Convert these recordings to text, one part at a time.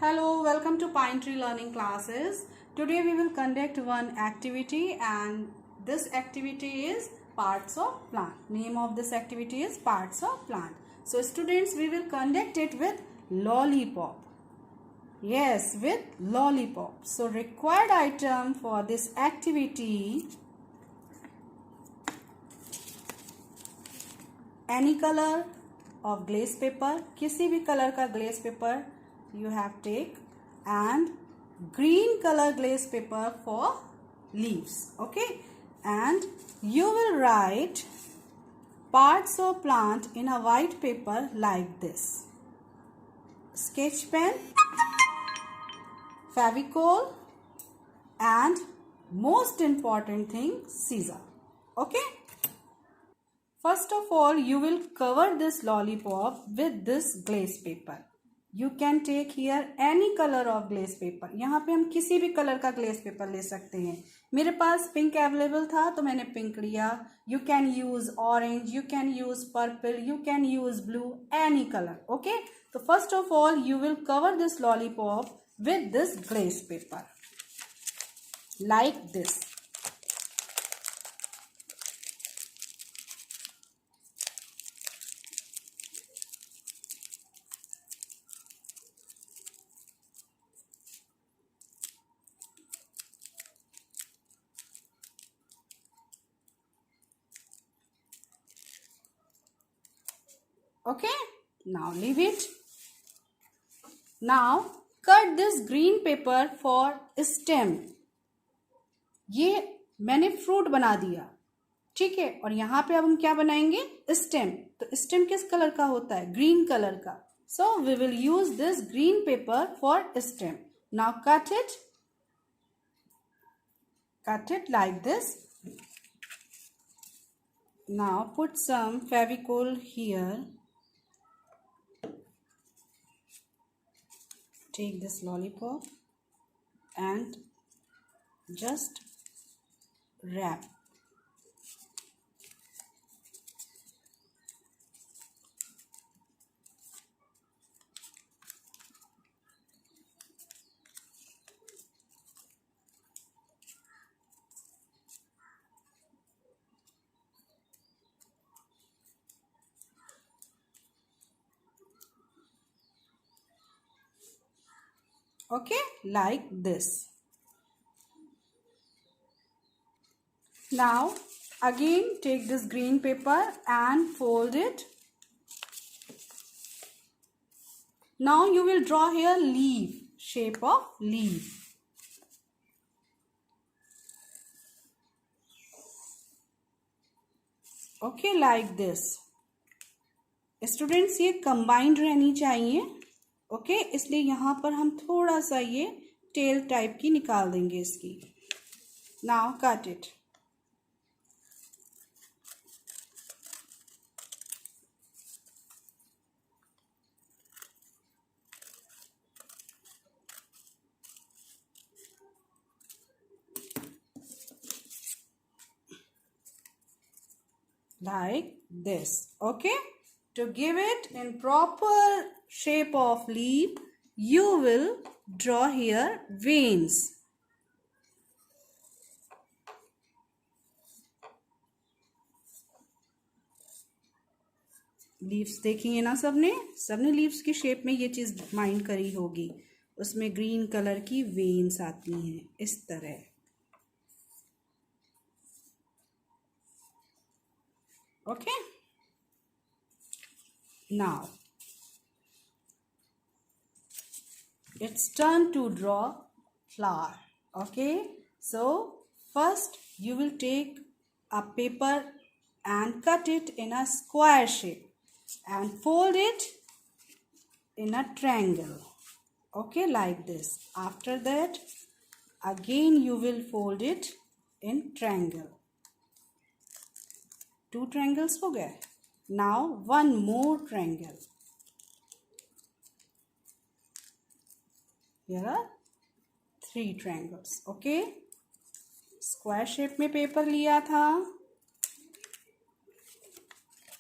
Hello, welcome to Pine Tree Learning Classes. Today we will conduct one activity and this activity is parts of plant. Name of this activity is parts of plant. So students, we will conduct it with lollipop. Yes, with lollipop. So required item for this activity, any color of glaze paper, किसी भी color का glaze paper you have take, and green color glaze paper for leaves. Okay, and you will write parts of plant in a white paper like this. Sketch pen, Fevicol, and most important thing, scissor. Okay, first of all you will cover this lollipop with this glaze paper. You can take here any color of glaze paper. यहाँ पे हम किसी भी colour का glaze paper ले सकते हैं. मेरे पास पिंक अवेलेबल था तो मैंने पिंक लिया. You can use orange, you can use purple, you can use blue, any color. Okay. So first of all you will cover this lollipop with this glaze paper like this. Okay, now leave it. Now cut this green paper for stem. ये मैंने fruit बना दिया, ठीक है. और यहाँ पे अब हम क्या बनाएंगे? स्टेम. तो स्टेम किस कलर का होता है? ग्रीन कलर का. So we will use this green paper for stem. Now cut it like this. Now put some Fevicol here. Take this lollipop and just wrap. Okay, like this. Now again take this green paper and fold it. Now you will draw here leaf, shape of leaf. Okay, like this. Students, ये combined रहनी चाहिए. Okay, इसलिए यहाँ पर हम थोड़ा सा ये टेल टाइप की निकाल देंगे इसकी. Now cut it. Like this. Okay, to give it in proper shape of leaf, you will draw here veins. Leaves देखेंगे ना सबने लीव्स की शेप में ये चीज माइंड करी होगी. उसमें ग्रीन कलर की वेन्स आती हैं इस तरह. Okay, now it's turn to draw flower. Okay, so first you will take a paper and cut it in a square shape and fold it in a triangle. Okay, like this. After that again you will fold it in triangle. 2 triangles हो गए. Now one more triangle. Here are 3 triangles. Okay, square shape में paper लिया था.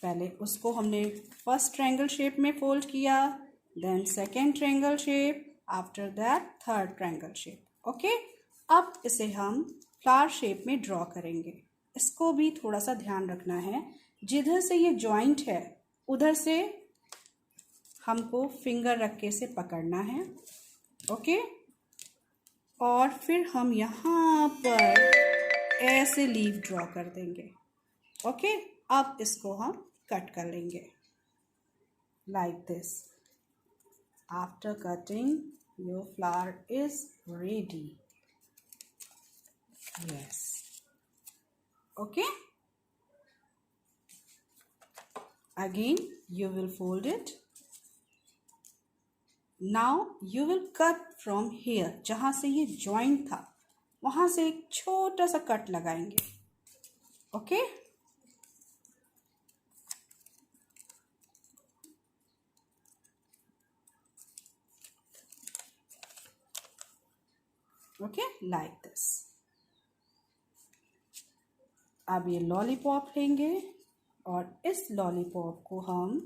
पहले उसको हमने first triangle shape में fold किया, then second triangle shape, after that third triangle shape. Okay, अब इसे हम फ्लावर शेप में ड्रॉ करेंगे। इसको भी थोड़ा सा ध्यान रखना है, जिधर से ये जॉइंट है उधर से हमको फिंगर रख के इसे पकड़ना है। ओके, और फिर हम यहाँ पर ऐसे लीफ ड्रॉ कर देंगे। ओके, अब इसको हम कट कर लेंगे like this. After cutting your flower is ready. Yes, okay, again you will fold it. Now you will cut from here, जहां से ये joint था वहां से एक छोटा सा कट लगाएंगे। Okay, okay, like this. अब ये लॉलीपॉप लेंगे और इस लॉलीपॉप को हम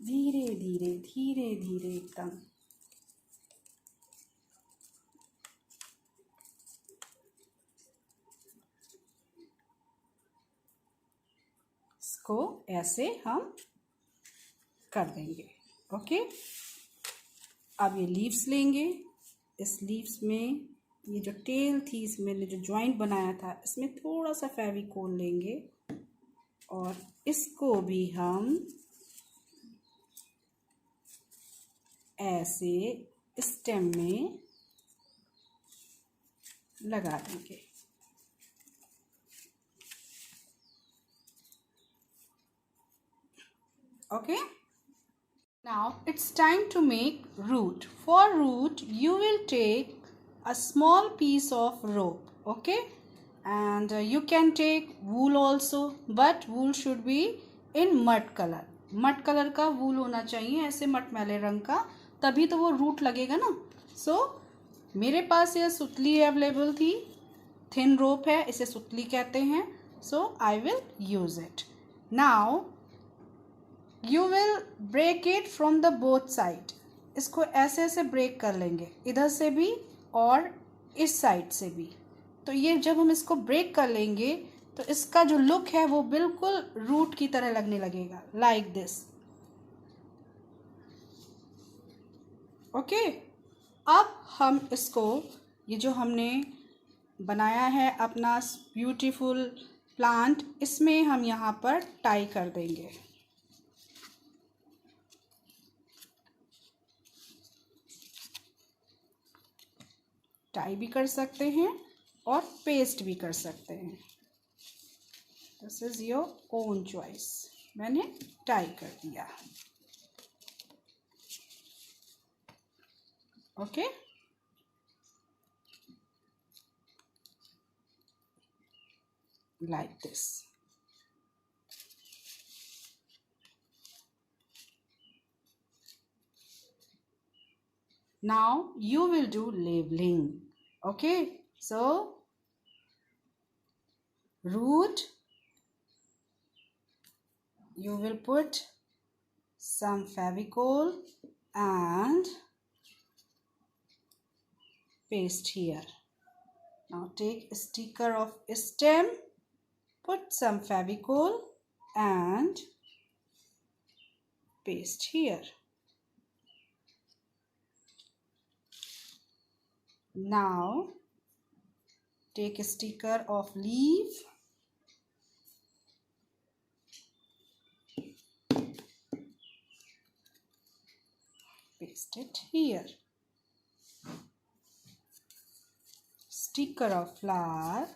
धीरे धीरे धीरे धीरे एकदम इसको ऐसे हम कर देंगे। ओके, अब ये लीव्स लेंगे। इस लीव्स में ये जो टेल थी, इसमें जो जॉइंट बनाया था, इसमें थोड़ा सा फेविकोल लेंगे और इसको भी हम ऐसे स्टेम में लगा देंगे। Okay, now it's time to make root. For root you will take a small piece of rope. Okay, and you can take wool also, but wool should be in mud color. Mud colour का वूल होना चाहिए, ऐसे मटमैले रंग का, तभी तो वो root लगेगा ना। सो मेरे पास ये सुतली अवेलेबल थी, थिन रोप है, इसे सुतली कहते हैं। So I will use it. Now you will break it from the both side. इसको ऐसे ऐसे ब्रेक कर लेंगे, इधर से भी और इस साइड से भी। तो ये जब हम इसको ब्रेक कर लेंगे तो इसका जो लुक है वो बिल्कुल रूट की तरह लगने लगेगा, लाइक दिस। ओके, अब हम इसको, ये जो हमने बनाया है अपना ब्यूटीफुल प्लांट, इसमें हम यहाँ पर टाई कर देंगे। टाई भी कर सकते हैं और पेस्ट भी कर सकते हैं, this is your own choice. मैंने टाई कर दिया। Okay, like this. Now you will do labeling. Okay, so root, you will put some Fevicol and paste here. Now take a sticker of stem, put some Fevicol and paste here. Now take a sticker of leaf, paste it here. Sticker of flower,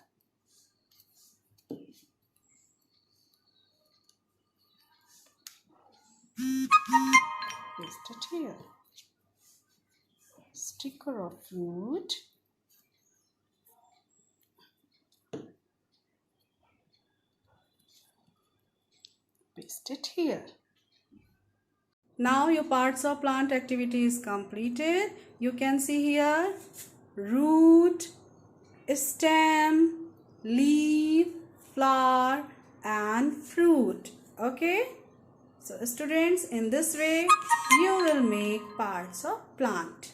paste it here. Sticker of fruit, paste it here. Now your parts of plant activity is completed. You can see here root, stem, leaf, flower and fruit. Okay, So students, in this way you will make parts of plant.